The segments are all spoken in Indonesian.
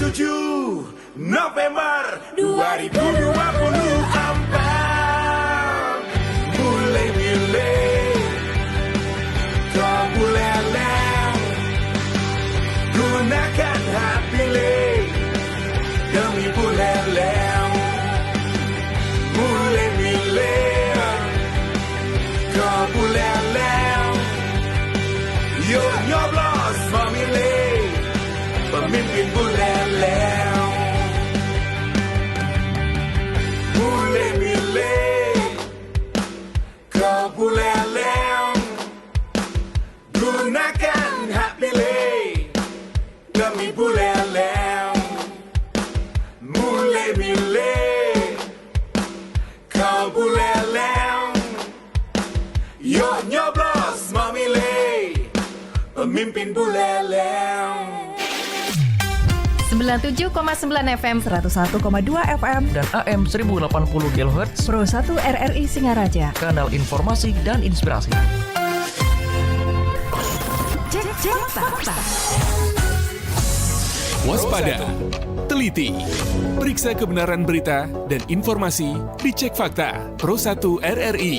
November 2024 mulai milih kau boleh gunakan hak pilih demi boleh mulai milih kau boleh yuk nyoblos memilih pemimpin boleh gunakan hak pilih demi buleleng mulai milih kau buleleng yuk nyoblos memilih pemimpin buleleng 97,9 FM, 101,2 FM, dan AM 1080 kHz Pro 1 RRI Singaraja. Kanal informasi dan inspirasi. Cek fakta. Waspada, teliti, periksa kebenaran berita dan informasi di Cek Fakta Pro 1 RRI.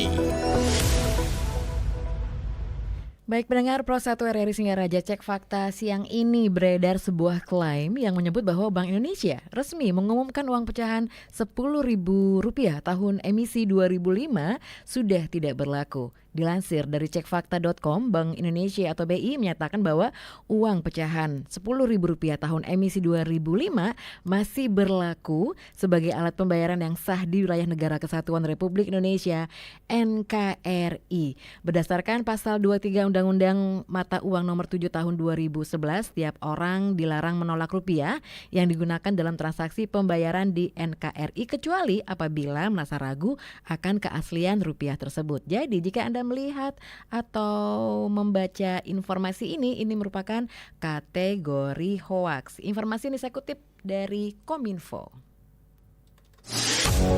Baik pendengar Pro 1 RRI Singaraja, Cek Fakta siang ini beredar sebuah klaim yang menyebut bahwa Bank Indonesia resmi mengumumkan uang pecahan Rp10.000 tahun emisi 2005 sudah tidak berlaku. Dilansir dari cekfakta.com, Bank Indonesia atau BI menyatakan bahwa uang pecahan Rp10.000 tahun emisi 2005 masih berlaku sebagai alat pembayaran yang sah di wilayah Negara Kesatuan Republik Indonesia NKRI. Berdasarkan pasal 23 Undang-Undang Mata Uang Nomor 7 Tahun 2011, setiap orang dilarang menolak rupiah yang digunakan dalam transaksi pembayaran di NKRI kecuali apabila merasa ragu akan keaslian rupiah tersebut. Jadi jika Anda melihat atau membaca informasi ini merupakan kategori hoaks. Informasi ini saya kutip dari Kominfo.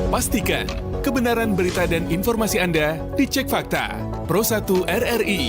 Pastikan kebenaran berita dan informasi Anda di Cek Fakta Pro 1 RRI.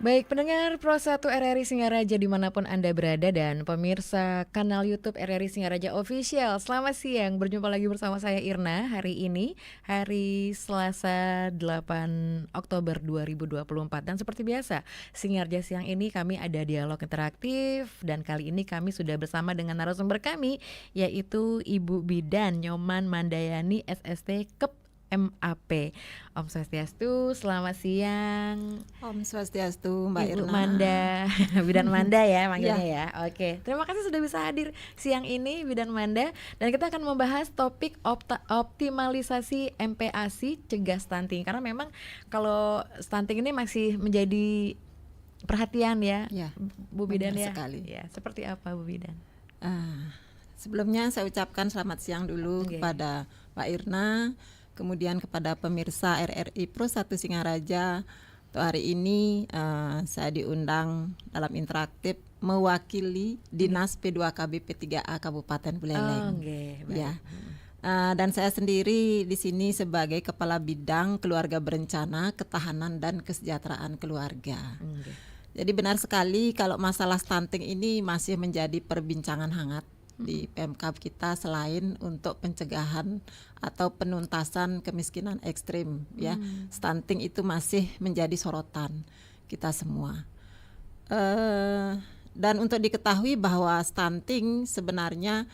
Baik pendengar Pro 1 RRI Singaraja dimanapun Anda berada dan pemirsa kanal YouTube RRI Singaraja Official. Selamat siang, berjumpa lagi bersama saya Irna hari ini, hari Selasa 8 Oktober 2024. Dan seperti biasa, Singaraja siang ini kami ada dialog interaktif dan kali ini kami sudah bersama dengan narasumber kami yaitu Ibu Bidan Nyoman Mandayani SST KEP MAP. Om Swastiastu, selamat siang. Om Swastiastu, Mbak Ibu Irna. Manda, Bidan Manda ya manggilnya ya. Oke, terima kasih sudah bisa hadir siang ini Bidan Manda. Dan kita akan membahas topik optimalisasi MPASI cegah stunting. Karena memang kalau stunting ini masih menjadi perhatian ya, Bu Bidan ya. Sekali. Ya, seperti apa Bu Bidan? Sebelumnya saya ucapkan selamat siang dulu kepada Pak Irna, kemudian kepada pemirsa RRI Pro 1 Singaraja. Untuk hari ini saya diundang dalam interaktif mewakili Dinas P2KB P3A Kabupaten Buleleng. Ya. Dan saya sendiri di sini sebagai Kepala Bidang Keluarga Berencana, Ketahanan dan Kesejahteraan Keluarga. Jadi benar sekali kalau masalah stunting ini masih menjadi perbincangan hangat di Pemkab kita selain untuk pencegahan atau penuntasan kemiskinan ekstrim ya. Stunting itu masih menjadi sorotan kita semua. Dan untuk diketahui bahwa stunting sebenarnya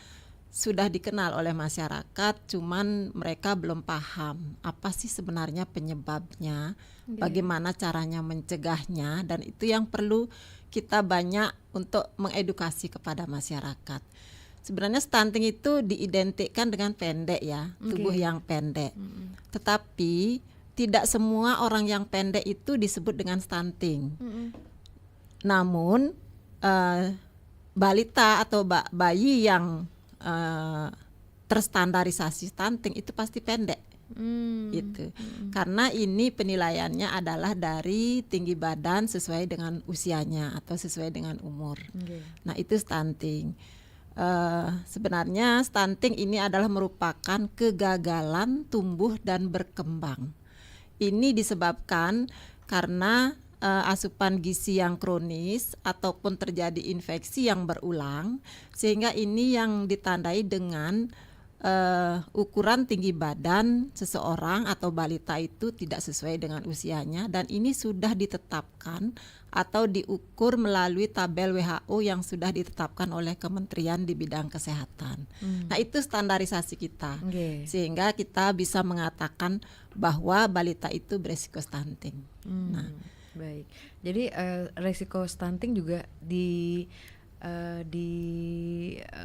sudah dikenal oleh masyarakat, cuman mereka belum paham apa sih sebenarnya penyebabnya, bagaimana caranya mencegahnya, dan itu yang perlu kita banyak untuk mengedukasi kepada masyarakat. Sebenarnya stunting itu diidentikan dengan pendek ya, tubuh yang pendek. Tetapi tidak semua orang yang pendek itu disebut dengan stunting. Namun balita atau bayi yang terstandarisasi stunting itu pasti pendek. Gitu. Karena ini penilaiannya adalah dari tinggi badan sesuai dengan usianya atau sesuai dengan umur. Nah, itu stunting. Sebenarnya stunting ini adalah merupakan kegagalan tumbuh dan berkembang. Ini disebabkan karena asupan gizi yang kronis ataupun terjadi infeksi yang berulang, sehingga ini yang ditandai dengan ukuran tinggi badan seseorang atau balita itu tidak sesuai dengan usianya, dan ini sudah ditetapkan atau diukur melalui tabel WHO yang sudah ditetapkan oleh Kementerian di bidang kesehatan. Nah, itu standarisasi kita, sehingga kita bisa mengatakan bahwa balita itu beresiko stunting. Nah, baik. Jadi resiko stunting juga di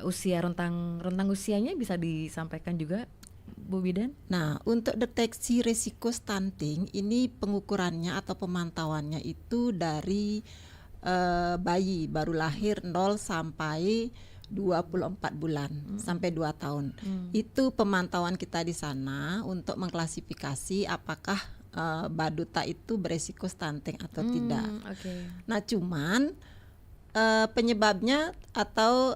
usia rentang usianya bisa disampaikan juga, Bu Bidan? Nah, untuk deteksi risiko stunting ini pengukurannya atau pemantauannya itu dari bayi baru lahir 0 sampai 24 bulan sampai 2 tahun. Itu pemantauan kita di sana untuk mengklasifikasi apakah baduta itu beresiko stunting atau tidak. Nah, cuman penyebabnya atau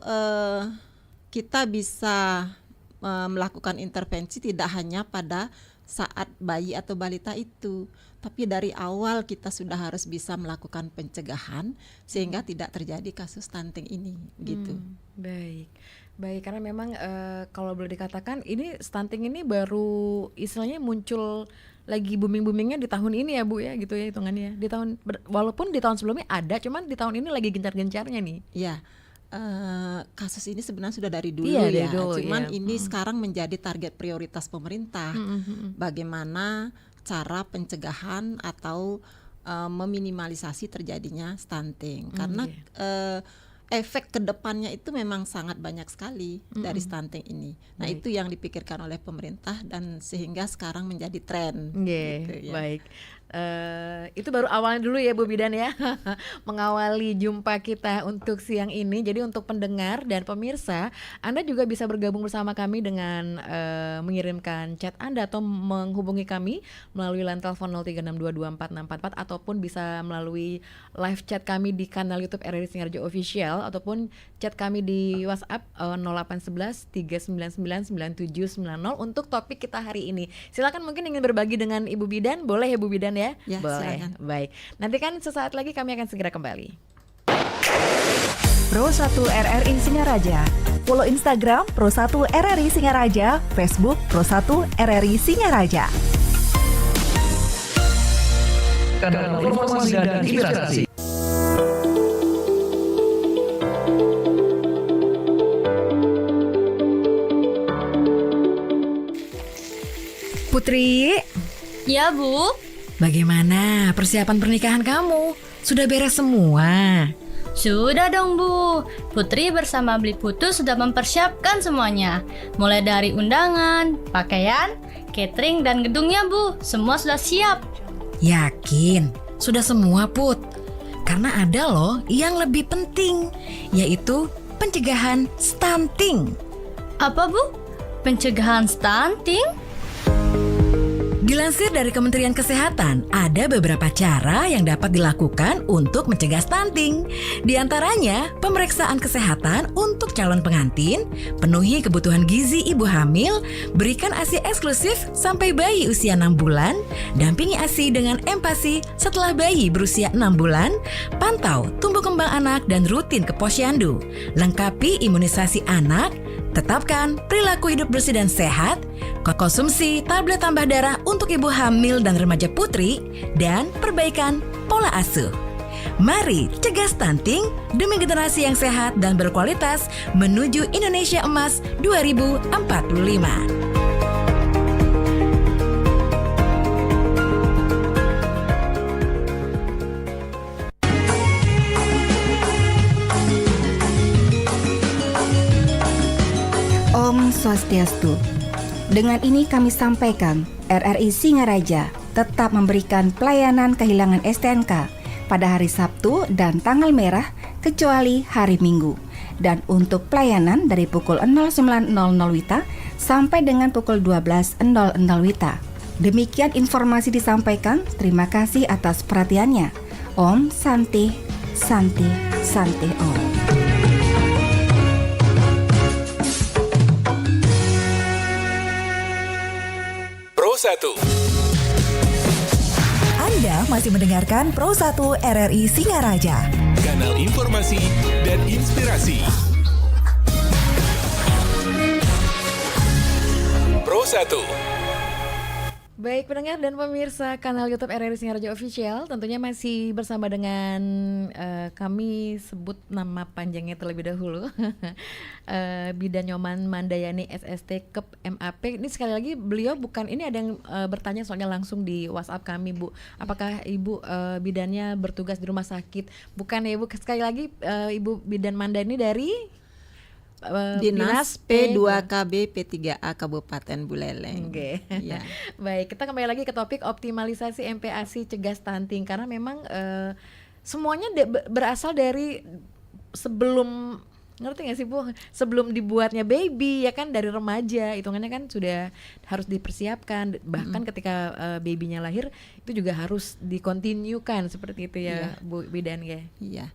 kita bisa melakukan intervensi tidak hanya pada saat bayi atau balita itu, tapi dari awal kita sudah harus bisa melakukan pencegahan sehingga tidak terjadi kasus stunting ini, gitu. Baik, karena memang kalau boleh dikatakan ini stunting ini baru istilahnya muncul lagi booming-boomingnya di tahun ini ya Bu ya, gitu ya hitungannya. Di tahun walaupun di tahun sebelumnya ada, cuman di tahun ini lagi gencar-gencarnya nih. Ya. Kasus ini sebenarnya sudah dari dulu cuman ini sekarang menjadi target prioritas pemerintah. Bagaimana cara pencegahan atau meminimalisasi terjadinya stunting, karena efek kedepannya itu memang sangat banyak sekali dari stunting ini. Nah, itu yang dipikirkan oleh pemerintah dan sehingga sekarang menjadi tren. Gitu, ya. Baik. Itu baru awalnya dulu ya Bu Bidan ya, mengawali jumpa kita untuk siang ini. Jadi untuk pendengar dan pemirsa, Anda juga bisa bergabung bersama kami dengan mengirimkan chat Anda atau menghubungi kami melalui line telepon 0362246644 ataupun bisa melalui live chat kami di kanal YouTube RRI Singaraja Official ataupun chat kami di WhatsApp 0811 399 9790 untuk topik kita hari ini. Silakan, mungkin ingin berbagi dengan Ibu Bidan, boleh ya Bu Bidan ya? Ya, boleh. silakan. Baik. Nanti kan sesaat lagi kami akan segera kembali. Pro 1 RRI Singaraja. Follow Instagram Pro 1 RRI Singaraja, Facebook Pro 1 RRI Singaraja. Kanal informasi dan inspirasi. Putri, Ya Bu, bagaimana persiapan pernikahan kamu? Sudah beres semua? sudah dong Bu. Putri bersama Beli Putu sudah mempersiapkan semuanya. Mulai dari undangan, pakaian, catering, dan gedungnya Bu. Semua sudah siap. Yakin? Sudah semua Put? Karena ada loh yang lebih penting, yaitu pencegahan stunting. Apa Bu? Pencegahan stunting? Dilansir dari Kementerian Kesehatan, ada beberapa cara yang dapat dilakukan untuk mencegah stunting. Di antaranya, pemeriksaan kesehatan untuk calon pengantin, penuhi kebutuhan gizi ibu hamil, berikan ASI eksklusif sampai bayi usia 6 bulan, dampingi ASI dengan empasi setelah bayi berusia 6 bulan, pantau tumbuh kembang anak dan rutin ke posyandu, lengkapi imunisasi anak, tetapkan perilaku hidup bersih dan sehat, konsumsi tablet tambah darah untuk ibu hamil dan remaja putri, dan perbaikan pola asuh. Mari cegah stunting demi generasi yang sehat dan berkualitas menuju Indonesia Emas 2045. Om Swastiastu. Dengan ini kami sampaikan, RRI Singaraja tetap memberikan pelayanan kehilangan STNK pada hari Sabtu dan tanggal merah kecuali hari Minggu. Dan untuk pelayanan dari pukul 09.00 WITA sampai dengan pukul 12.00 WITA. Demikian informasi disampaikan. Terima kasih atas perhatiannya. Om Santi Santi Santi Om. Pro 1. Anda masih mendengarkan Pro 1 RRI Singaraja. Kanal informasi dan inspirasi. Pro 1. Baik pendengar dan pemirsa kanal YouTube RRI Singaraja Official, tentunya masih bersama dengan kami sebut nama panjangnya terlebih dahulu, Bidan Nyoman Mandayani SST Kep MAP. Ini sekali lagi beliau bukan, ini ada yang bertanya soalnya langsung di WhatsApp kami, Bu. Apakah Ibu bidannya bertugas di rumah sakit? Bukan ya, Ibu. Sekali lagi Ibu Bidan Mandayani dari Dinas P2KB P3A Kabupaten Buleleng. Oke. Ya. Baik, kita kembali lagi ke topik optimalisasi MPASI cegah stunting, karena memang semuanya berasal dari sebelum, ngerti nggak sih Bu? Sebelum dibuatnya baby ya kan, dari remaja, hitungannya kan sudah harus dipersiapkan. Bahkan ketika babynya lahir itu juga harus dikontinukan seperti itu ya, Bu Bidan ya. Iya.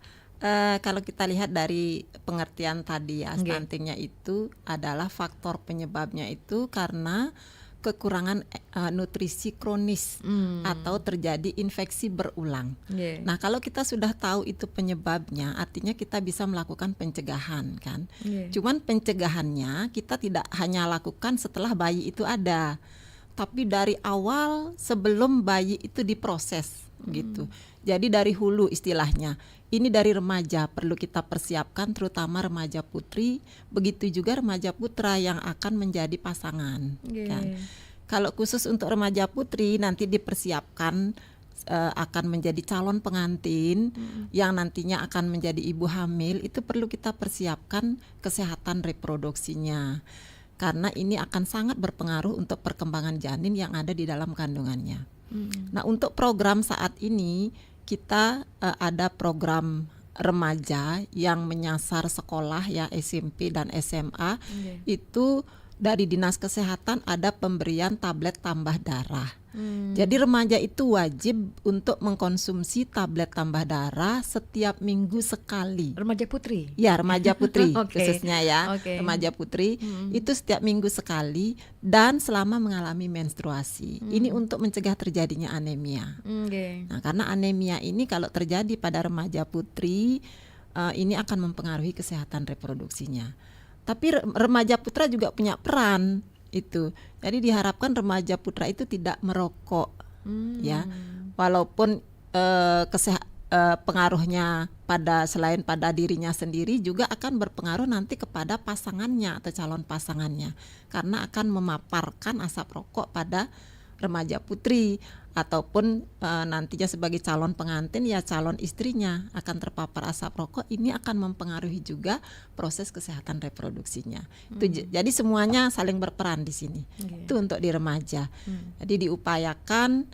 Kalau kita lihat dari pengertian tadi ya, stuntingnya itu adalah faktor penyebabnya itu karena kekurangan nutrisi kronis atau terjadi infeksi berulang. Nah, kalau kita sudah tahu itu penyebabnya, artinya kita bisa melakukan pencegahan kan. Cuman pencegahannya kita tidak hanya lakukan setelah bayi itu ada, tapi dari awal sebelum bayi itu diproses gitu. Jadi dari hulu istilahnya. Ini dari remaja perlu kita persiapkan, terutama remaja putri, begitu juga remaja putra yang akan menjadi pasangan. Kan? Kalau khusus untuk remaja putri nanti dipersiapkan akan menjadi calon pengantin yang nantinya akan menjadi ibu hamil, itu perlu kita persiapkan kesehatan reproduksinya. Karena ini akan sangat berpengaruh untuk perkembangan janin yang ada di dalam kandungannya. Nah, untuk program saat ini kita ada program remaja yang menyasar sekolah ya, SMP dan SMA. Itu dari Dinas Kesehatan ada pemberian tablet tambah darah. Jadi remaja itu wajib untuk mengkonsumsi tablet tambah darah setiap minggu sekali. Remaja putri? Ya, remaja putri khususnya ya. Remaja putri itu setiap minggu sekali dan selama mengalami menstruasi. Ini untuk mencegah terjadinya anemia. Nah, karena anemia ini kalau terjadi pada remaja putri ini akan mempengaruhi kesehatan reproduksinya. Tapi remaja putra juga punya peran itu. Jadi diharapkan remaja putra itu tidak merokok, ya, walaupun pengaruhnya pada selain pada dirinya sendiri juga akan berpengaruh nanti kepada pasangannya atau calon pasangannya, karena akan memaparkan asap rokok pada remaja putri ataupun nantinya sebagai calon pengantin ya calon istrinya akan terpapar asap rokok. Ini akan mempengaruhi juga proses kesehatan reproduksinya. Itu jadi semuanya saling berperan di sini. Itu untuk di remaja. Jadi diupayakan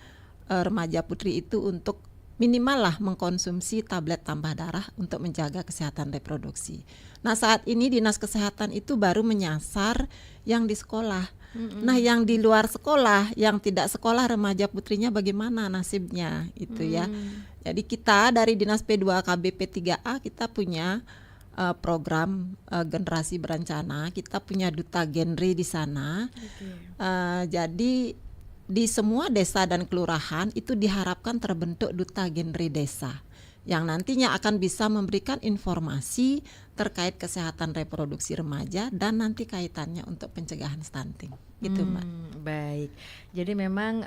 remaja putri itu untuk minimal lah mengkonsumsi tablet tambah darah untuk menjaga kesehatan reproduksi. Nah, saat ini Dinas Kesehatan itu baru menyasar yang di sekolah. Nah, yang di luar sekolah, yang tidak sekolah remaja putrinya bagaimana nasibnya itu ya. Jadi kita dari Dinas P2KB P3A kita punya program generasi berencana, kita punya duta genre di sana. Jadi di semua desa dan kelurahan itu diharapkan terbentuk duta genre desa yang nantinya akan bisa memberikan informasi terkait kesehatan reproduksi remaja dan nanti kaitannya untuk pencegahan stunting. Gitu, Mbak. Baik. Jadi memang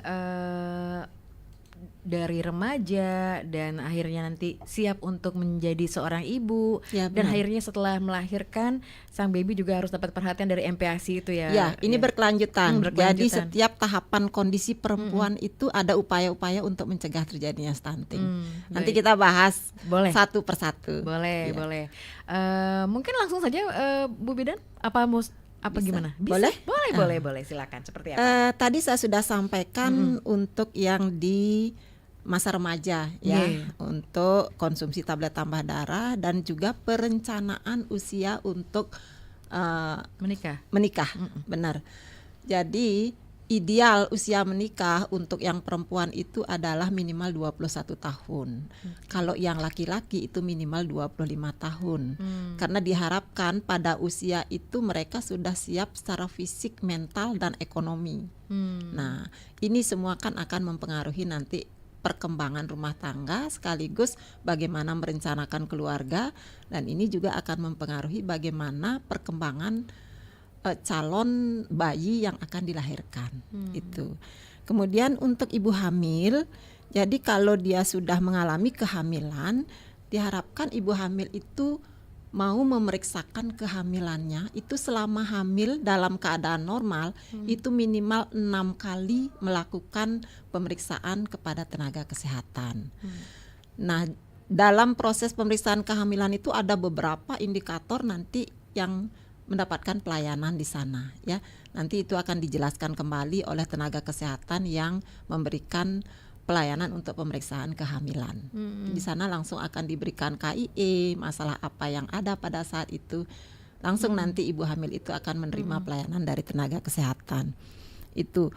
dari remaja dan akhirnya nanti siap untuk menjadi seorang ibu, Ya, dan benar. akhirnya setelah melahirkan sang baby juga harus dapat perhatian dari MPASI itu ya. Ya, ini berkelanjutan. Jadi berkelanjutan. setiap tahapan kondisi perempuan itu ada upaya-upaya untuk mencegah terjadinya stunting. Nanti baik. kita bahas Boleh. satu persatu. Boleh, Ya. boleh. Mungkin langsung saja Bu Bidan, apa Bisa. gimana? Boleh? Boleh. Silakan. Seperti apa? Tadi saya sudah sampaikan untuk yang di masa remaja ya, Iya. untuk konsumsi tablet tambah darah dan juga perencanaan usia untuk Menikah. benar. Jadi ideal usia menikah untuk yang perempuan itu adalah minimal 21 tahun. Kalau yang laki-laki itu minimal 25 tahun. Karena diharapkan pada usia itu mereka sudah siap secara fisik, mental dan ekonomi. Nah, ini semua kan akan mempengaruhi nanti perkembangan rumah tangga sekaligus bagaimana merencanakan keluarga, dan ini juga akan mempengaruhi bagaimana perkembangan calon bayi yang akan dilahirkan. Itu. Kemudian untuk ibu hamil, jadi kalau dia sudah mengalami kehamilan, diharapkan ibu hamil itu mau memeriksakan kehamilannya itu selama hamil dalam keadaan normal, itu minimal 6 kali melakukan pemeriksaan kepada tenaga kesehatan. Nah, dalam proses pemeriksaan kehamilan itu ada beberapa indikator nanti yang mendapatkan pelayanan di sana ya. Nanti itu akan dijelaskan kembali oleh tenaga kesehatan yang memberikan pelayanan untuk pemeriksaan kehamilan. Di sana langsung akan diberikan KIE, masalah apa yang ada pada saat itu. Langsung nanti ibu hamil itu akan menerima pelayanan dari tenaga kesehatan. Itu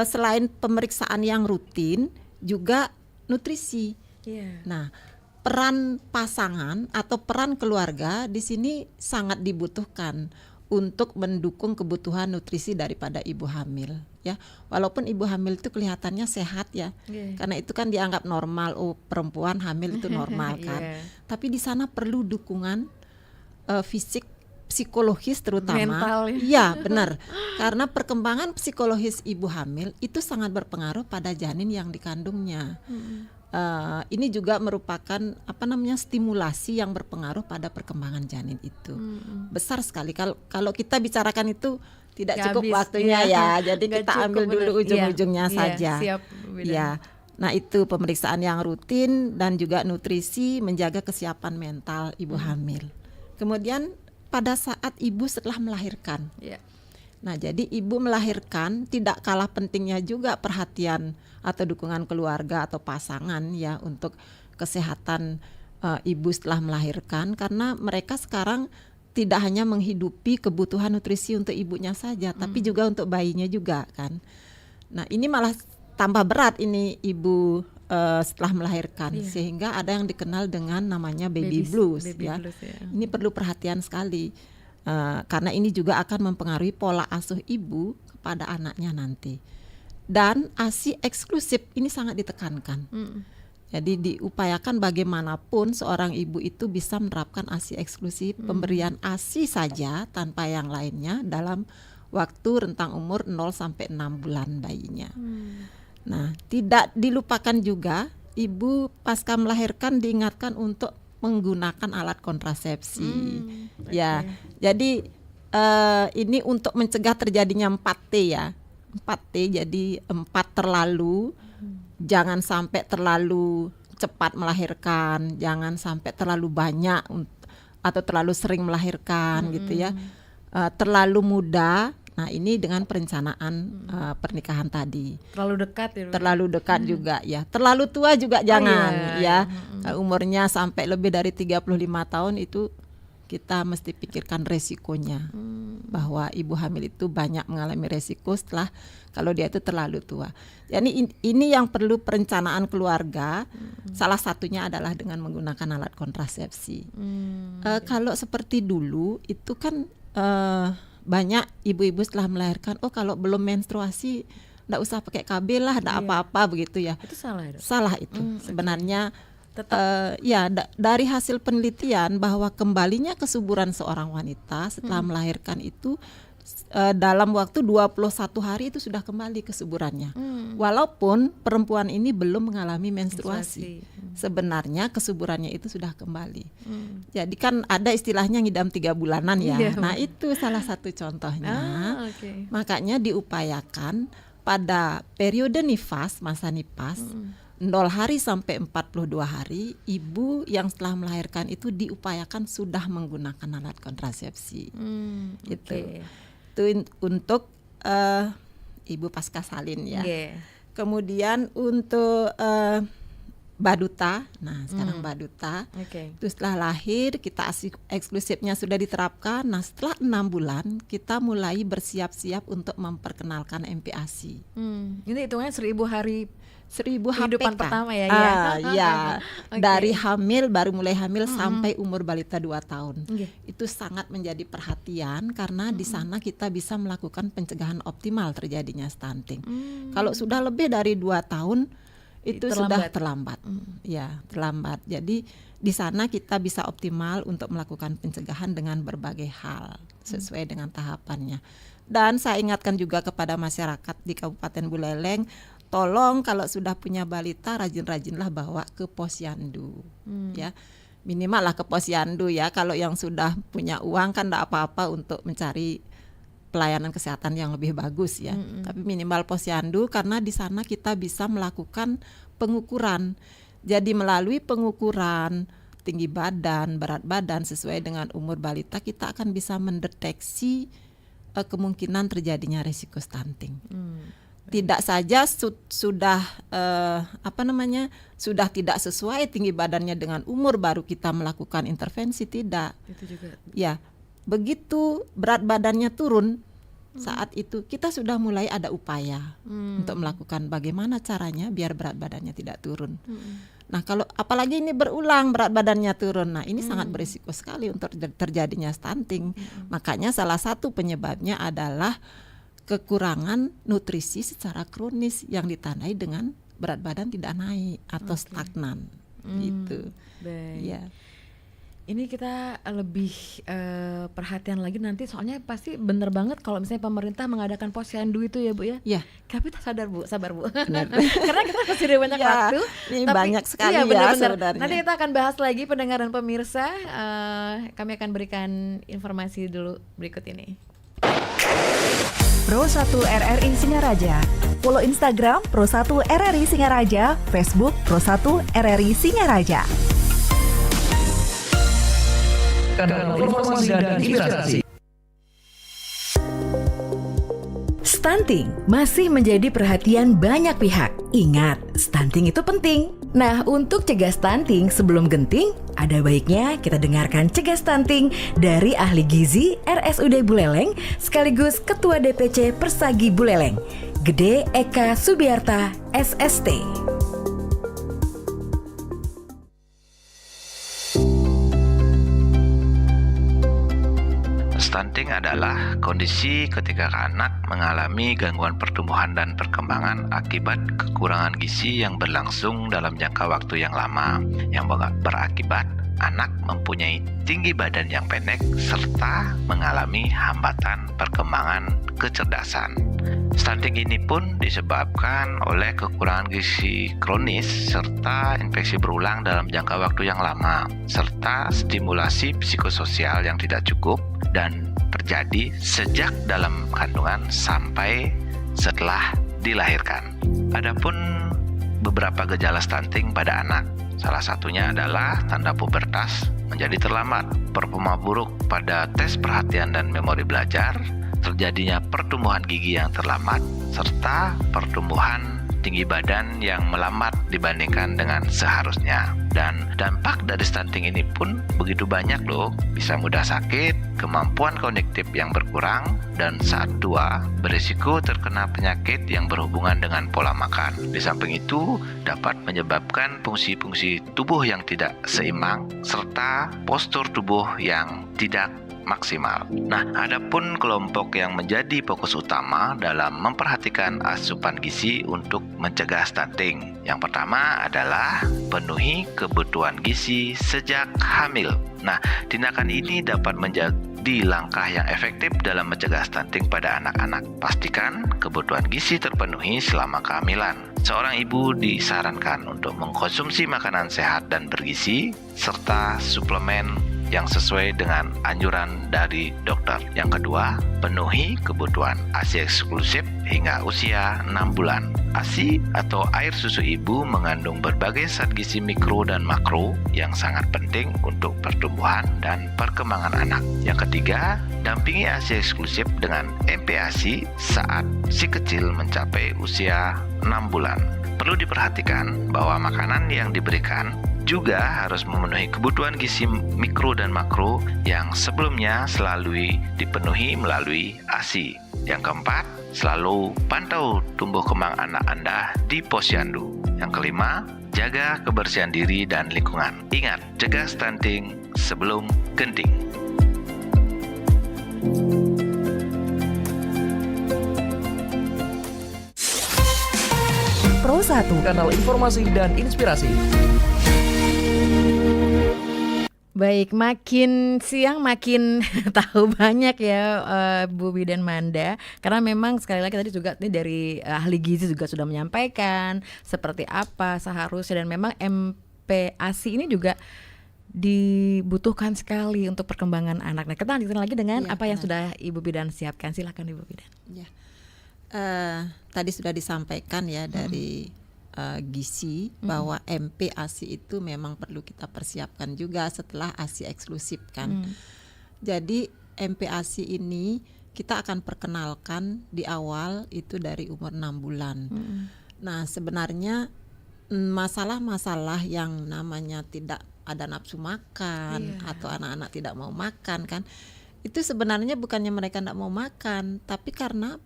selain pemeriksaan yang rutin, juga nutrisi. Nah, peran pasangan atau peran keluarga di sini sangat dibutuhkan untuk mendukung kebutuhan nutrisi daripada ibu hamil ya. Walaupun ibu hamil itu kelihatannya sehat ya, karena itu kan dianggap normal, perempuan hamil itu normal kan. Tapi di sana perlu dukungan fisik, psikologis terutama. Mental. Iya benar, karena perkembangan psikologis ibu hamil itu sangat berpengaruh pada janin yang dikandungnya. Ini juga merupakan stimulasi yang berpengaruh pada perkembangan janin itu. Besar sekali. Kalau kita bicarakan itu tidak Gak cukup habis, waktunya iya. ya. Jadi Gak kita cukup, ambil dulu bener. ujung-ujungnya Iya, saja. siap, Bu Bidan. Ya. Nah, itu pemeriksaan yang rutin dan juga nutrisi, menjaga kesiapan mental ibu hamil. Kemudian pada saat ibu setelah melahirkan. Nah, jadi ibu melahirkan tidak kalah pentingnya juga perhatian atau dukungan keluarga atau pasangan ya untuk kesehatan ibu setelah melahirkan, karena mereka sekarang tidak hanya menghidupi kebutuhan nutrisi untuk ibunya saja, tapi juga untuk bayinya juga kan. Nah, ini malah tambah berat ini ibu setelah melahirkan, sehingga ada yang dikenal dengan namanya baby blues ya. Ini perlu perhatian sekali. Karena ini juga akan mempengaruhi pola asuh ibu kepada anaknya nanti. Dan ASI eksklusif ini sangat ditekankan. Jadi diupayakan bagaimanapun seorang ibu itu bisa menerapkan ASI eksklusif, pemberian ASI saja tanpa yang lainnya dalam waktu rentang umur 0 sampai 6 bulan bayinya. Nah, tidak dilupakan juga ibu pasca melahirkan diingatkan untuk menggunakan alat kontrasepsi. Ya, jadi ini untuk mencegah terjadinya 4T ya. 4T, jadi 4 terlalu, jangan sampai terlalu cepat melahirkan, jangan sampai terlalu banyak atau terlalu sering melahirkan gitu ya. Terlalu muda. Nah, ini dengan perencanaan pernikahan tadi. Terlalu dekat ya. Terlalu dekat juga ya. Terlalu tua juga jangan ya. Umurnya sampai lebih dari 35 tahun itu kita mesti pikirkan resikonya. Bahwa ibu hamil itu banyak mengalami resiko setelah kalau dia itu terlalu tua. Jadi ini yang perlu perencanaan keluarga. Salah satunya adalah dengan menggunakan alat kontrasepsi. Kalau seperti dulu itu kan banyak ibu-ibu setelah melahirkan, kalau belum menstruasi enggak usah pakai KB lah, enggak apa-apa begitu ya. Itu salah ya, Dok? Salah itu. Sebenarnya dari hasil penelitian bahwa kembalinya kesuburan seorang wanita setelah melahirkan itu dalam waktu 21 hari itu sudah kembali kesuburannya. Walaupun perempuan ini belum mengalami menstruasi. Sebenarnya kesuburannya itu sudah kembali. Jadi kan ada istilahnya ngidam 3 bulanan ya. Nah itu salah satu contohnya. Makanya diupayakan pada periode nifas, masa nifas, 0 hari sampai 42 hari, ibu yang setelah melahirkan itu diupayakan sudah menggunakan alat kontrasepsi. Itu untuk ibu pasca salin ya. Kemudian untuk baduta, nah sekarang baduta, itu setelah lahir kita eksklusifnya sudah diterapkan. Nah setelah 6 bulan kita mulai bersiap-siap untuk memperkenalkan MPASI. Ini hitungannya 1000 hari 1000 kehidupan HPK. pertama ya. Dari hamil, baru mulai hamil sampai umur balita 2 tahun. Itu sangat menjadi perhatian karena di sana kita bisa melakukan pencegahan optimal terjadinya stunting. Kalau sudah lebih dari 2 tahun itu sudah terlambat. Ya, terlambat. Jadi di sana kita bisa optimal untuk melakukan pencegahan dengan berbagai hal sesuai dengan tahapannya. Dan saya ingatkan juga kepada masyarakat di Kabupaten Buleleng, tolong kalau sudah punya balita rajin-rajinlah bawa ke posyandu, ya minimal lah ke posyandu ya. Kalau yang sudah punya uang kan tidak apa-apa untuk mencari pelayanan kesehatan yang lebih bagus ya. Tapi minimal posyandu karena di sana kita bisa melakukan pengukuran. Jadi melalui pengukuran tinggi badan, berat badan sesuai dengan umur balita kita akan bisa mendeteksi kemungkinan terjadinya risiko stunting. Tidak saja sudah sudah tidak sesuai tinggi badannya dengan umur baru kita melakukan intervensi, tidak. Itu juga. Ya, begitu berat badannya turun saat itu kita sudah mulai ada upaya untuk melakukan bagaimana caranya biar berat badannya tidak turun. Nah kalau apalagi ini berulang berat badannya turun, nah ini sangat berisiko sekali untuk terjadinya stunting. Makanya salah satu penyebabnya adalah kekurangan nutrisi secara kronis yang ditandai dengan berat badan tidak naik atau stagnan gitu. Baik. Ya. Ini kita lebih perhatian lagi nanti soalnya pasti bener banget kalau misalnya pemerintah mengadakan posyandu itu ya Bu ya. Iya. Tapi sabar Bu. Karena kita masih ada banyak waktu. Ini banyak sekali ya benar-benar. sebenarnya. Nanti kita akan bahas lagi pendengar dan pemirsa. Kami akan berikan informasi dulu berikut ini. Pro 1 RRI Singaraja. Follow Instagram Pro 1 RRI Singaraja, Facebook Pro 1 RRI Singaraja. Kanal informasi dan inspirasi. Stunting masih menjadi perhatian banyak pihak. Ingat, stunting itu penting. Nah, untuk cegah stunting sebelum genting, ada baiknya kita dengarkan Cegah Stunting dari ahli gizi RSUD Buleleng sekaligus Ketua DPC Persagi Buleleng, Gede Eka Subiarta, SST. Stunting adalah kondisi ketika anak mengalami gangguan pertumbuhan dan perkembangan akibat kekurangan gizi yang berlangsung dalam jangka waktu yang lama, yang berakibat anak mempunyai tinggi badan yang pendek serta mengalami hambatan perkembangan kecerdasan. Stunting ini pun disebabkan oleh kekurangan gizi kronis serta infeksi berulang dalam jangka waktu yang lama, serta stimulasi psikososial yang tidak cukup dan terjadi sejak dalam kandungan sampai setelah dilahirkan. Adapun beberapa gejala stunting pada anak, salah satunya adalah tanda pubertas menjadi terlambat, performa buruk pada tes perhatian dan memori belajar, terjadinya pertumbuhan gigi yang terlambat, serta pertumbuhan tinggi badan yang melambat dibandingkan dengan seharusnya. Dan dampak dari stunting ini pun begitu banyak loh, bisa mudah sakit, kemampuan kognitif yang berkurang, dan saat tua berisiko terkena penyakit yang berhubungan dengan pola makan. Di samping itu dapat menyebabkan fungsi-fungsi tubuh yang tidak seimbang, serta postur tubuh yang tidak maksimal. Nah, adapun kelompok yang menjadi fokus utama dalam memperhatikan asupan gizi untuk mencegah stunting. Yang pertama adalah penuhi kebutuhan gizi sejak hamil. Nah, tindakan ini dapat di langkah yang efektif dalam mencegah stunting pada anak-anak. Pastikan kebutuhan gizi terpenuhi selama kehamilan. Seorang ibu disarankan untuk mengkonsumsi makanan sehat dan bergizi serta suplemen yang sesuai dengan anjuran dari dokter. Yang kedua, penuhi kebutuhan ASI eksklusif hingga usia 6 bulan. ASI atau air susu ibu mengandung berbagai zat gizi mikro dan makro yang sangat penting untuk pertumbuhan dan perkembangan anak. Yang ketiga, dampingi ASI eksklusif dengan MPASI saat si kecil mencapai usia 6 bulan. Perlu diperhatikan bahwa makanan yang diberikan juga harus memenuhi kebutuhan gizi mikro dan makro yang sebelumnya selalu dipenuhi melalui ASI. Yang keempat, selalu pantau tumbuh kembang anak Anda di posyandu. Yang kelima, jaga kebersihan diri dan lingkungan. Ingat, cegah stunting sebelum genting. Pro 1. Kanal informasi dan inspirasi. Baik, makin siang makin tahu banyak ya Bu Bidan Manda, karena memang sekali lagi tadi juga ini dari ahli gizi juga sudah menyampaikan seperti apa seharusnya, dan memang MPASI ini juga dibutuhkan sekali untuk perkembangan anak. Nah, kita lanjutkan lagi dengan apa yang sudah Ibu Bidan siapkan. Silakan Ibu Bidan. Ya. Tadi sudah disampaikan ya dari gizi bahwa MPASI itu memang perlu kita persiapkan juga setelah ASI eksklusif kan. Jadi MPASI ini kita akan perkenalkan di awal itu dari umur 6 bulan. Nah, sebenarnya masalah-masalah yang namanya tidak ada nafsu makan atau anak-anak tidak mau makan kan, itu sebenarnya bukannya mereka tidak mau makan, tapi karena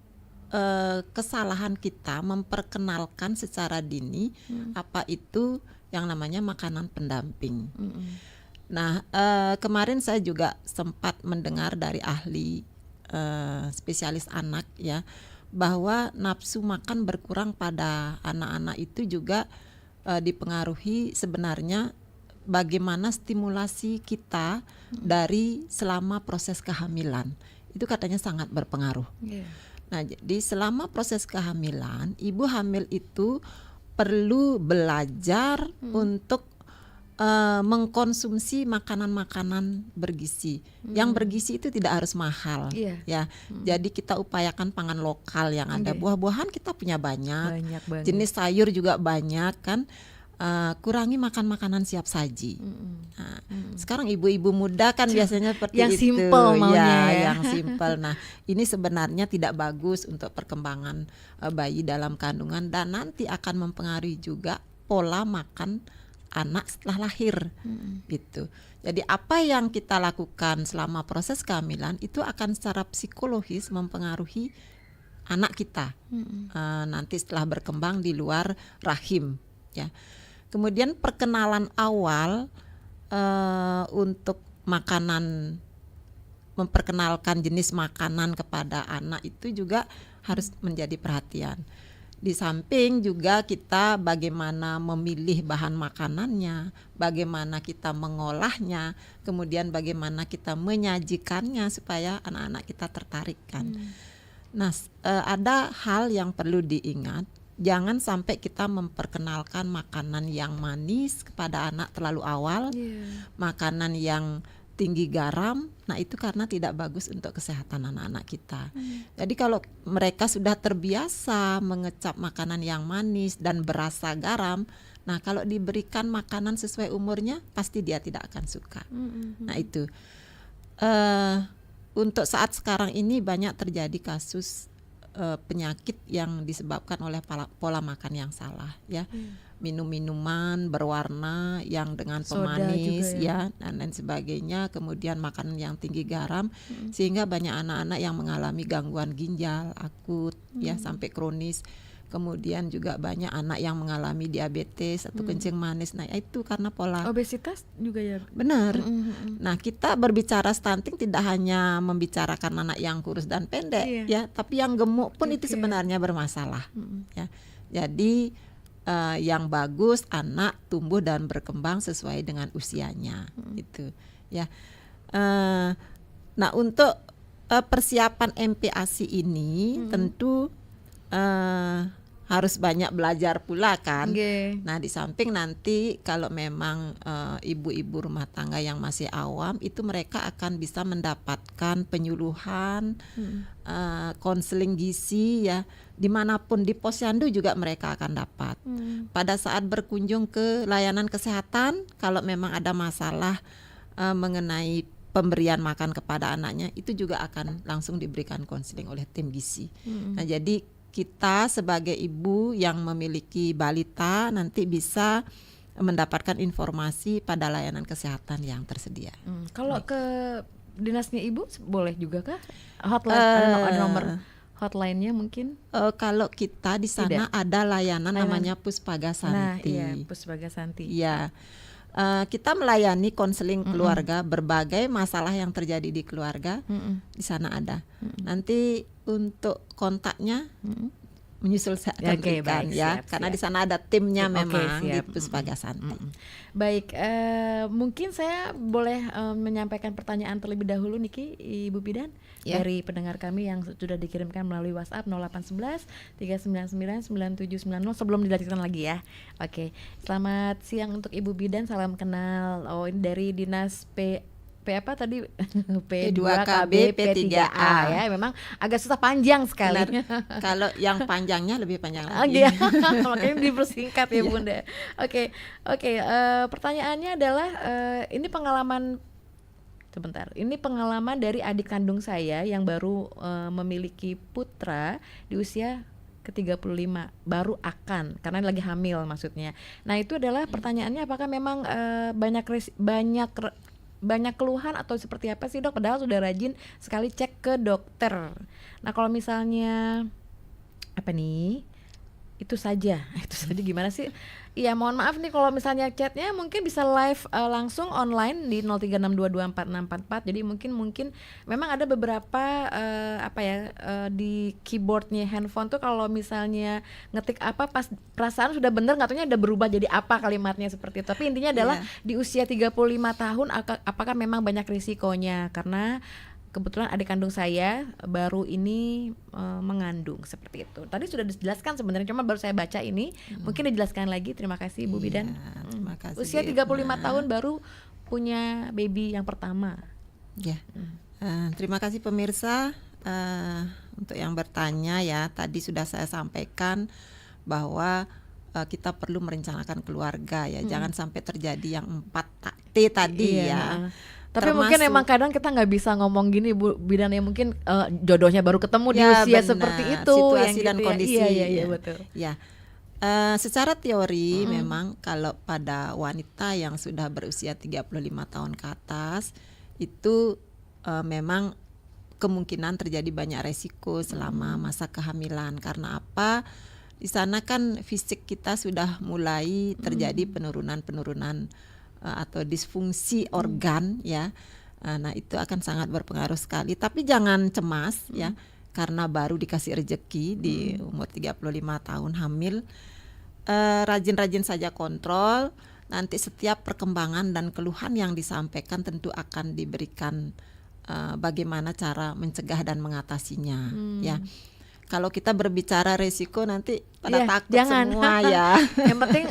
kesalahan kita memperkenalkan secara dini apa itu yang namanya makanan pendamping. Nah, kemarin saya juga sempat mendengar dari ahli spesialis anak ya, bahwa nafsu makan berkurang pada anak-anak itu juga dipengaruhi sebenarnya bagaimana stimulasi kita dari selama proses kehamilan. Itu katanya sangat berpengaruh. Nah, jadi selama proses kehamilan, ibu hamil itu perlu belajar untuk mengkonsumsi makanan-makanan bergizi. Yang bergizi itu tidak harus mahal, ya. Jadi kita upayakan pangan lokal yang ada. Buah-buahan kita punya banyak jenis sayur juga banyak kan. Kurangi makan makanan siap saji. Nah, sekarang ibu-ibu muda kan biasanya seperti yang itu, simple maunya ya. yang simple. Nah, ini sebenarnya tidak bagus untuk perkembangan bayi dalam kandungan, dan nanti akan mempengaruhi juga pola makan anak setelah lahir, gitu. Jadi apa yang kita lakukan selama proses kehamilan itu akan secara psikologis mempengaruhi anak kita nanti setelah berkembang di luar rahim, ya. Kemudian perkenalan awal untuk makanan, memperkenalkan jenis makanan kepada anak itu juga harus menjadi perhatian. Di samping juga kita bagaimana memilih bahan makanannya, bagaimana kita mengolahnya, kemudian bagaimana kita menyajikannya supaya anak-anak kita tertarik kan. Nah, ada hal yang perlu diingat. Jangan sampai kita memperkenalkan makanan yang manis kepada anak terlalu awal, makanan yang tinggi garam. Nah, itu karena tidak bagus untuk kesehatan anak-anak kita. Jadi kalau mereka sudah terbiasa mengecap makanan yang manis dan berasa garam, nah kalau diberikan makanan sesuai umurnya pasti dia tidak akan suka. Nah, itu untuk saat sekarang ini banyak terjadi kasus penyakit yang disebabkan oleh pola makan yang salah, ya. Minum-minuman berwarna yang dengan pemanis, ya, dan lain sebagainya, kemudian makanan yang tinggi garam, sehingga banyak anak-anak yang mengalami gangguan ginjal akut, ya, sampai kronis. Kemudian juga banyak anak yang mengalami diabetes atau kencing manis. Nah, itu karena pola obesitas juga ya. Benar. Nah, kita berbicara stunting tidak hanya membicarakan anak yang kurus dan pendek, ya, tapi yang gemuk pun itu sebenarnya bermasalah. Ya. Jadi yang bagus anak tumbuh dan berkembang sesuai dengan usianya, itu, ya. Nah, untuk persiapan MPASI ini tentu harus banyak belajar pula kan. Nggih. Nah, di samping nanti kalau memang ibu-ibu rumah tangga yang masih awam itu mereka akan bisa mendapatkan penyuluhan, konseling gizi ya, dimanapun di posyandu juga mereka akan dapat. Pada saat berkunjung ke layanan kesehatan, kalau memang ada masalah mengenai pemberian makan kepada anaknya, itu juga akan langsung diberikan konseling oleh tim gizi. Nah, jadi kita sebagai ibu yang memiliki balita nanti bisa mendapatkan informasi pada layanan kesehatan yang tersedia. Kalau ke dinasnya ibu boleh juga kah? Hotline, ada nomor hotline-nya mungkin? Kalau kita di sana ada layanan namanya Puspaga Santi. Nah, iya, Puspaga Santi. Iya. Kita melayani konseling keluarga, berbagai masalah yang terjadi di keluarga di sana ada. Nanti untuk kontaknya menyusul saya akan berikan ya, karena di sana ada timnya memang di Puspaga Santi. Baik, mungkin saya boleh menyampaikan pertanyaan terlebih dahulu Niki, Ibu Bidan, dari pendengar kami yang sudah dikirimkan melalui WhatsApp 0811 399 9790 sebelum dilanjutkan lagi ya. Oke, selamat siang untuk Ibu Bidan, salam kenal. Oh, ini dari Dinas P apa tadi? P2KB P3A ya. Memang agak susah, panjang sekali. Kalau yang panjangnya lebih panjang lagi. Makanya dipersingkat ya Bunda. Oke. Pertanyaannya adalah ini pengalaman dari adik kandung saya yang baru memiliki putra di usia ke-35, baru akan, karena lagi hamil maksudnya. Nah, itu adalah pertanyaannya, apakah memang banyak keluhan atau seperti apa sih Dok? Padahal sudah rajin sekali cek ke dokter. Nah, kalau misalnya itu saja gimana sih? Iya, mohon maaf nih kalau misalnya chatnya mungkin bisa live langsung online di 0362246644. Jadi mungkin memang ada beberapa di keyboardnya handphone tuh kalau misalnya ngetik apa pas perasaan sudah bener, nggak taunya udah berubah jadi apa kalimatnya seperti itu. Tapi intinya adalah di usia 35 tahun apakah memang banyak risikonya, karena kebetulan adik kandung saya baru ini mengandung seperti itu. Tadi sudah dijelaskan sebenarnya, cuma baru saya baca ini. Mungkin dijelaskan lagi. Terima kasih Ibu Bidan. Terima kasih. Usia 35 tahun baru punya baby yang pertama. Ya. Terima kasih pemirsa untuk yang bertanya ya. Tadi sudah saya sampaikan bahwa kita perlu merencanakan keluarga ya. Jangan sampai terjadi yang 4T tadi ya. Tapi mungkin emang kadang kita nggak bisa ngomong gini Bu Bidan ya, mungkin jodohnya baru ketemu di usia seperti itu, situasi yang dan gitu kondisi. Iya betul. Ya, secara teori memang kalau pada wanita yang sudah berusia 35 tahun ke atas itu memang kemungkinan terjadi banyak resiko selama masa kehamilan. Karena apa? Di sana kan fisik kita sudah mulai terjadi penurunan atau disfungsi organ ya. Nah, itu akan sangat berpengaruh sekali. Tapi jangan cemas ya, karena baru dikasih rejeki di umur 35 tahun hamil. Rajin-rajin saja kontrol. Nanti setiap perkembangan dan keluhan yang disampaikan tentu akan diberikan bagaimana cara mencegah dan mengatasinya ya. Kalau kita berbicara resiko nanti pada takut semua ya. Yang penting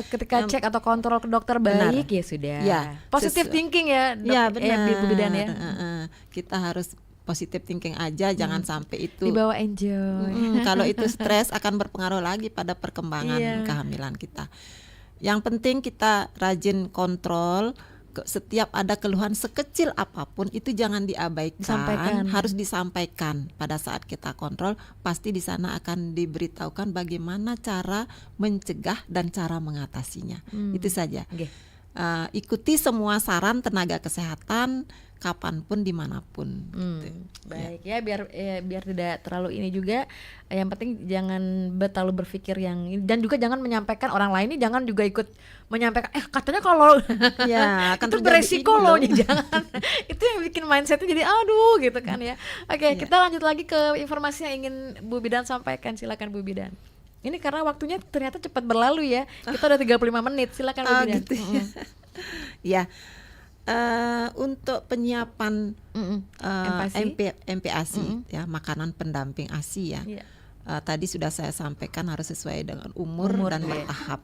ketika cek atau kontrol ke dokter baik ya sudah. Ya, positive thinking ya, benar. Ibu Bidan ya. Kita harus positive thinking aja, jangan sampai itu dibawa enjoy. Kalau itu stres akan berpengaruh lagi pada perkembangan kehamilan kita. Yang penting kita rajin kontrol. Setiap ada keluhan sekecil apapun itu jangan diabaikan, harus disampaikan pada saat kita kontrol. Pasti di sana akan diberitahukan bagaimana cara mencegah dan cara mengatasinya. Itu saja. Ikuti semua saran tenaga kesehatan kapanpun dimanapun. Gitu. Baik ya, biar tidak terlalu ini juga. Yang penting jangan terlalu berpikir yang ini, dan juga jangan menyampaikan orang lain ini, jangan juga ikut menyampaikan katanya kalau akan itu beresiko loh. Jangan. Itu yang bikin mindsetnya jadi aduh gitu kan ya. Oke, kita lanjut lagi ke informasi yang ingin Bu Bidan sampaikan. Silakan Bu Bidan. Ini karena waktunya ternyata cepat berlalu ya. Kita udah 35 menit. Silakan Bu Bidan. Gitu ya. Ya. untuk penyiapan MPASI? MPASI ya, makanan pendamping ASI ya. Iya. Tadi sudah saya sampaikan harus sesuai dengan umur dan ya. bertahap.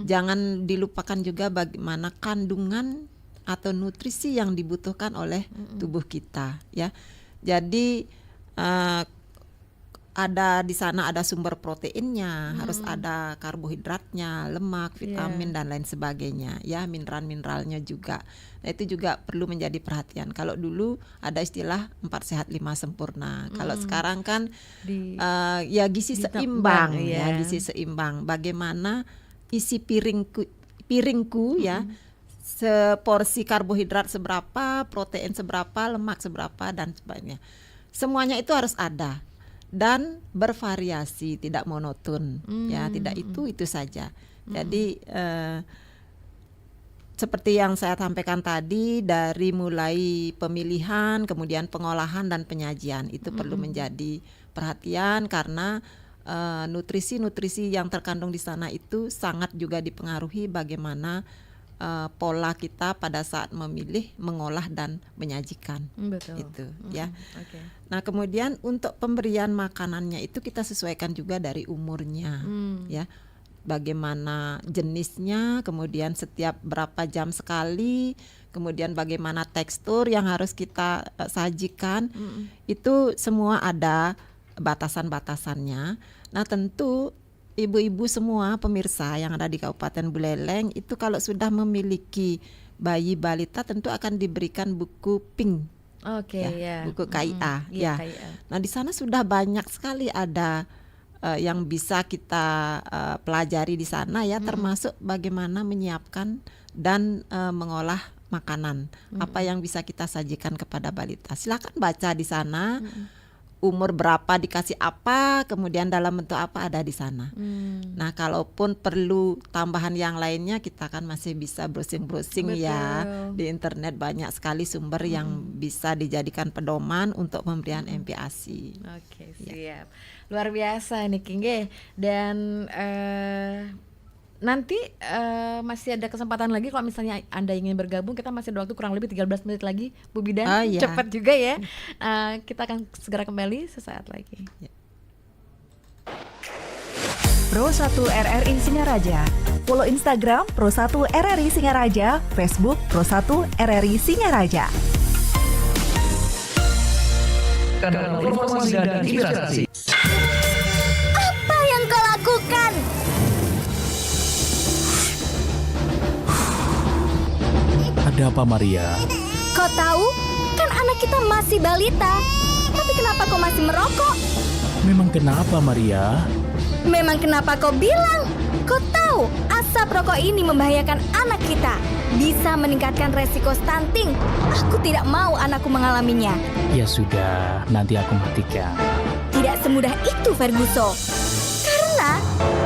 Jangan dilupakan juga bagaimana kandungan atau nutrisi yang dibutuhkan oleh tubuh kita ya. Jadi ada di sana ada sumber proteinnya, harus ada karbohidratnya, lemak, vitamin dan lain sebagainya ya, mineral-mineralnya juga. Nah, itu juga perlu menjadi perhatian. Kalau dulu ada istilah 4 sehat 5 sempurna. Kalau sekarang kan ya gizi seimbang ya, gizi seimbang. Bagaimana isi piringku ya, seporsi karbohidrat seberapa, protein seberapa, lemak seberapa dan sebagainya. Semuanya itu harus ada dan bervariasi, tidak monoton ya, tidak itu saja. Jadi seperti yang saya sampaikan tadi, dari mulai pemilihan, kemudian pengolahan dan penyajian itu perlu menjadi perhatian, karena nutrisi-nutrisi yang terkandung di sana itu sangat juga dipengaruhi bagaimana pola kita pada saat memilih, mengolah dan menyajikan. Betul. Itu ya. Okay. Nah, kemudian untuk pemberian makanannya itu kita sesuaikan juga dari umurnya ya. Bagaimana jenisnya, kemudian setiap berapa jam sekali, kemudian bagaimana tekstur yang harus kita sajikan. Itu semua ada batasan-batasannya. Nah, tentu ibu-ibu semua pemirsa yang ada di Kabupaten Buleleng itu kalau sudah memiliki bayi balita tentu akan diberikan buku PING. Buku KIA ya. KIA. Nah, di sana sudah banyak sekali ada yang bisa kita pelajari di sana ya, termasuk bagaimana menyiapkan dan mengolah makanan. Apa yang bisa kita sajikan kepada balita. Silakan baca di sana. Umur berapa dikasih apa, kemudian dalam bentuk apa ada di sana. Nah, kalaupun perlu tambahan yang lainnya, kita kan masih bisa browsing-browsing ya. Di internet banyak sekali sumber yang bisa dijadikan pedoman untuk pemberian MPASI. Oke, siap. Luar biasa nih Kingge. Dan nanti masih ada kesempatan lagi kalau misalnya Anda ingin bergabung. Kita masih ada waktu kurang lebih 13 menit lagi, Bu Bidan. Cepat juga ya. Kita akan segera kembali sesaat lagi. Pro 1 RRI Singaraja. Follow Instagram Pro 1 RRI Singaraja, Facebook Pro 1 RRI Singaraja. Kanal informasi dan inspirasi. Apa yang kau lakukan? Ada apa, Maria? Kau tahu, kan anak kita masih balita. Tapi kenapa kau masih merokok? Memang kenapa, Maria? Memang kenapa kau bilang? Kau tahu, asap rokok ini membahayakan anak kita. Bisa meningkatkan resiko stunting. Aku tidak mau anakku mengalaminya. Ya sudah, nanti aku matikan. Tidak semudah itu, Ferguson. Karena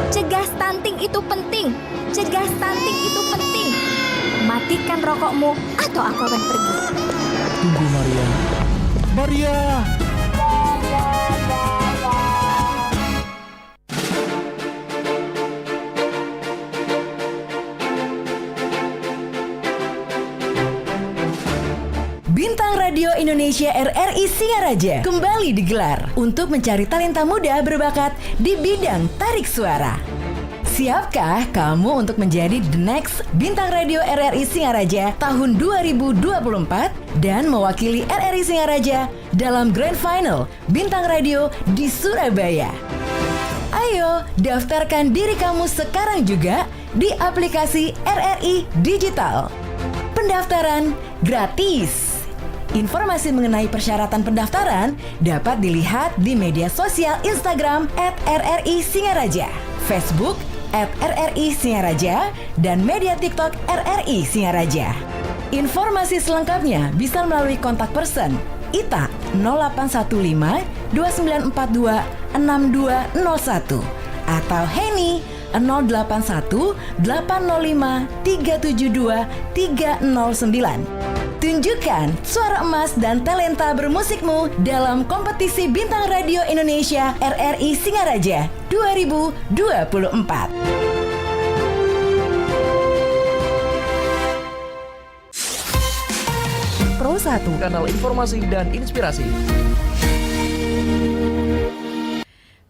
cegah stunting itu penting. Cegah stunting itu penting. Matikan rokokmu atau aku akan pergi. Tunggu, Maria. Maria! Bintang Radio Indonesia RRI Singaraja kembali digelar untuk mencari talenta muda berbakat di bidang tarik suara. Siapkah kamu untuk menjadi the next Bintang Radio RRI Singaraja tahun 2024 dan mewakili RRI Singaraja dalam Grand Final Bintang Radio di Surabaya? Ayo, daftarkan diri kamu sekarang juga di aplikasi RRI Digital. Pendaftaran gratis. Informasi mengenai persyaratan pendaftaran dapat dilihat di media sosial Instagram @RRI Singaraja, Facebook @RRI Singaraja, dan media TikTok RRI Singaraja. Informasi selengkapnya bisa melalui kontak person ITA 0815 2942 6201 atau Heni 081 805 372 309. Tunjukkan suara emas dan talenta bermusikmu dalam kompetisi Bintang Radio Indonesia RRI Singaraja 2024. Pro 1. Kanal informasi dan inspirasi.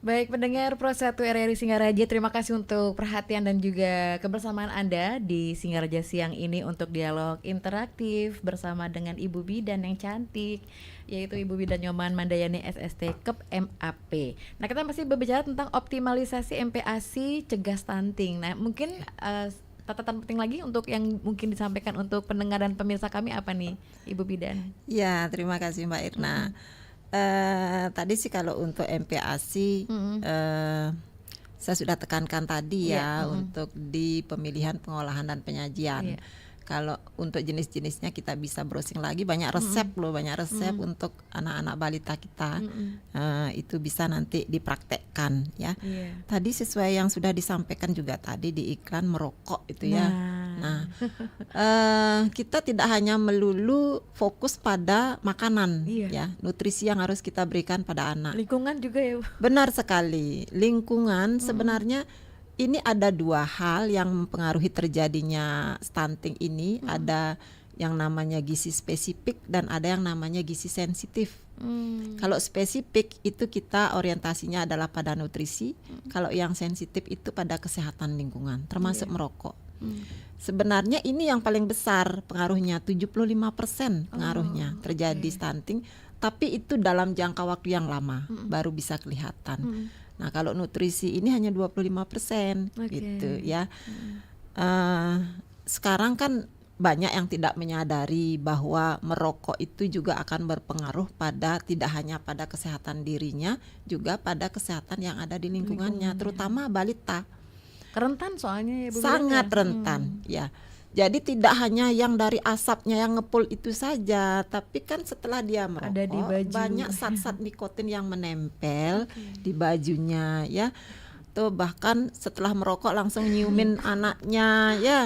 Baik pendengar Pro 1 RRI Singaraja, terima kasih untuk perhatian dan juga kebersamaan Anda di Singaraja siang ini untuk dialog interaktif bersama dengan Ibu Bidan yang cantik, yaitu Ibu Bidan Nyoman Mandayani SST KEP MAP. Nah, kita masih berbicara tentang optimalisasi MPASI cegah stunting. Nah, mungkin catatan penting lagi untuk yang mungkin disampaikan untuk pendengar dan pemirsa kami apa nih, Ibu Bidan? Ya, terima kasih Mbak Irna. Tadi sih kalau untuk MPASI saya sudah tekankan tadi ya untuk di pemilihan, pengolahan dan penyajian. Kalau untuk jenis-jenisnya kita bisa browsing lagi, banyak resep loh, banyak resep untuk anak-anak balita kita. Itu bisa nanti dipraktekkan ya. Tadi sesuai yang sudah disampaikan juga tadi di iklan merokok itu ya. Nah, kita tidak hanya melulu fokus pada makanan ya, nutrisi yang harus kita berikan pada anak. Lingkungan juga ya, Bu. Benar sekali. Lingkungan sebenarnya ini ada dua hal yang mempengaruhi terjadinya stunting ini. Ada yang namanya gizi spesifik dan ada yang namanya gizi sensitif. Kalau spesifik itu kita orientasinya adalah pada nutrisi. Kalau yang sensitif itu pada kesehatan lingkungan, termasuk merokok. Sebenarnya ini yang paling besar pengaruhnya, 75% pengaruhnya terjadi stunting. Tapi itu dalam jangka waktu yang lama baru bisa kelihatan. Nah, kalau nutrisi ini hanya 25% gitu ya. Sekarang kan banyak yang tidak menyadari bahwa merokok itu juga akan berpengaruh pada tidak hanya pada kesehatan dirinya, juga pada kesehatan yang ada di lingkungannya, terutama balita. Rentan soalnya ya, Bu. Sangat rentan ya. Jadi tidak hanya yang dari asapnya yang ngepul itu saja, tapi kan setelah dia merokok ada di baju. Banyak zat-zat nikotin yang menempel di bajunya ya. Tuh bahkan setelah merokok langsung nyiumin anaknya ya,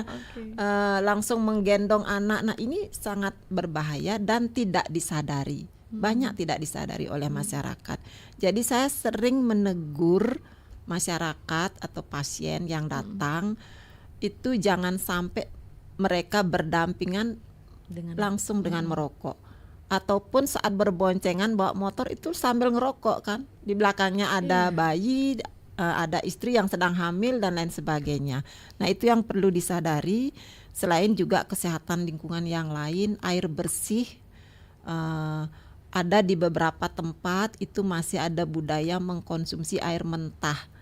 langsung menggendong anak. Nah, ini sangat berbahaya dan tidak disadari. Banyak tidak disadari oleh masyarakat. Jadi saya sering menegur masyarakat atau pasien yang datang itu jangan sampai mereka berdampingan langsung dengan merokok, ataupun saat berboncengan bawa motor itu sambil ngerokok kan, di belakangnya ada bayi, ada istri yang sedang hamil dan lain sebagainya. Nah, itu yang perlu disadari. Selain juga kesehatan lingkungan yang lain, air bersih, ada di beberapa tempat itu masih ada budaya mengkonsumsi air mentah.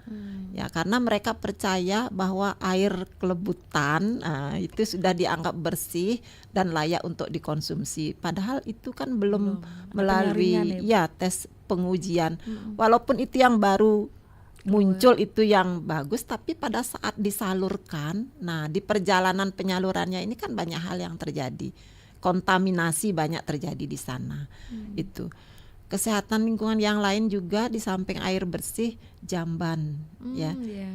Ya, karena mereka percaya bahwa air kelebutan itu sudah dianggap bersih dan layak untuk dikonsumsi. Padahal itu kan belum melalui tes pengujian. Walaupun itu yang baru muncul itu yang bagus, tapi pada saat disalurkan, nah di perjalanan penyalurannya ini kan banyak hal yang terjadi. Kontaminasi banyak terjadi di sana. Itu. Kesehatan lingkungan yang lain juga di samping air bersih, jamban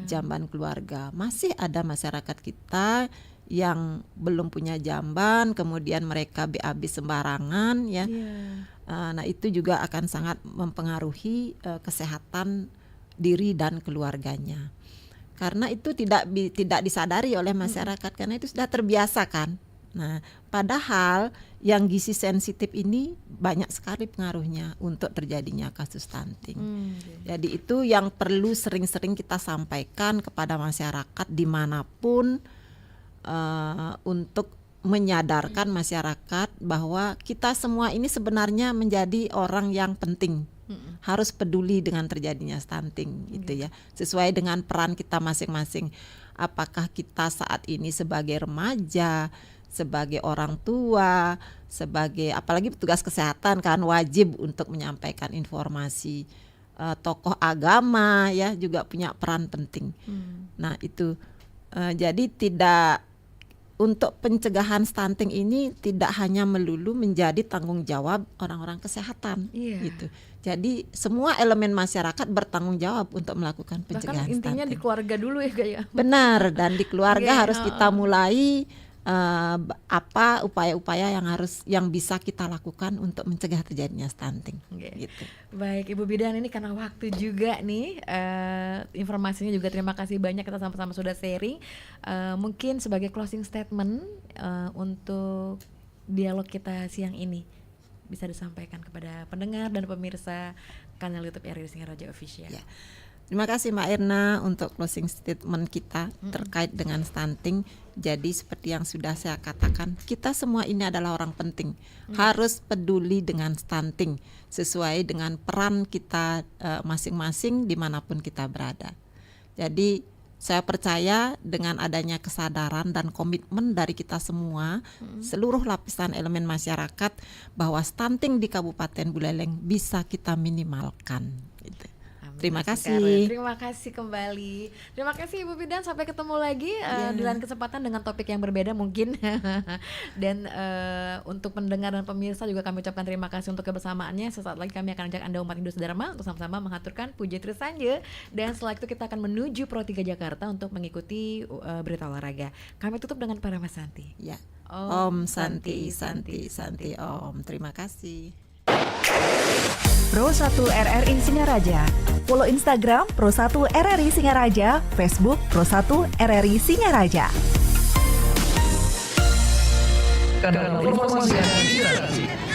jamban keluarga. Masih ada masyarakat kita yang belum punya jamban, kemudian mereka BAB sembarangan ya. Nah, itu juga akan sangat mempengaruhi kesehatan diri dan keluarganya. Karena itu tidak disadari oleh masyarakat karena itu sudah terbiasa kan. Nah, padahal yang gizi sensitif ini banyak sekali pengaruhnya untuk terjadinya kasus stunting. Jadi itu yang perlu sering-sering kita sampaikan kepada masyarakat dimanapun, untuk menyadarkan masyarakat bahwa kita semua ini sebenarnya menjadi orang yang penting. Harus peduli dengan terjadinya stunting gitu ya. Sesuai dengan peran kita masing-masing. Apakah kita saat ini sebagai remaja, sebagai orang tua, sebagai apalagi petugas kesehatan kan wajib untuk menyampaikan informasi. Tokoh agama ya juga punya peran penting. Nah, itu jadi tidak, untuk pencegahan stunting ini tidak hanya melulu menjadi tanggung jawab orang-orang kesehatan gitu. Jadi semua elemen masyarakat bertanggung jawab untuk melakukan pencegahan stunting. Bahkan intinya di keluarga dulu ya, Gaya. Benar, dan di keluarga harus kita mulai apa upaya-upaya yang bisa kita lakukan untuk mencegah terjadinya stunting. Gitu. Baik, Ibu Bidan, ini karena waktu juga nih, informasinya juga terima kasih banyak, kita sama-sama sudah sharing. Mungkin sebagai closing statement untuk dialog kita siang ini bisa disampaikan kepada pendengar dan pemirsa kanal YouTube RRI Singaraja Official. Ya. Terima kasih Mbak Irna untuk closing statement kita terkait dengan stunting. Jadi seperti yang sudah saya katakan, kita semua ini adalah orang penting, harus peduli dengan stunting sesuai dengan peran kita masing-masing dimanapun kita berada. Jadi saya percaya dengan adanya kesadaran dan komitmen dari kita semua, seluruh lapisan elemen masyarakat, bahwa stunting di Kabupaten Buleleng bisa kita minimalkan. Gitu. Terima kasih. Terima kasih kembali. Terima kasih Ibu Bidan. Sampai ketemu lagi di lain kesempatan dengan topik yang berbeda mungkin. Dan untuk pendengar dan pemirsa juga kami ucapkan terima kasih untuk kebersamaannya. Sesaat lagi kami akan ajak Anda umat Hindu Dharma untuk sama-sama mengaturkan Puja Trisanja. Dan setelah itu kita akan menuju Pro 3 Jakarta untuk mengikuti berita olahraga. Kami tutup dengan Parama Santi. Ya. Om Santi Santi Santi Om. Terima kasih. Pro 1 RRI Singaraja. Follow Instagram Pro 1 RRI Singaraja, Facebook Pro 1 RRI Singaraja. Kanal informasi dan inspirasi.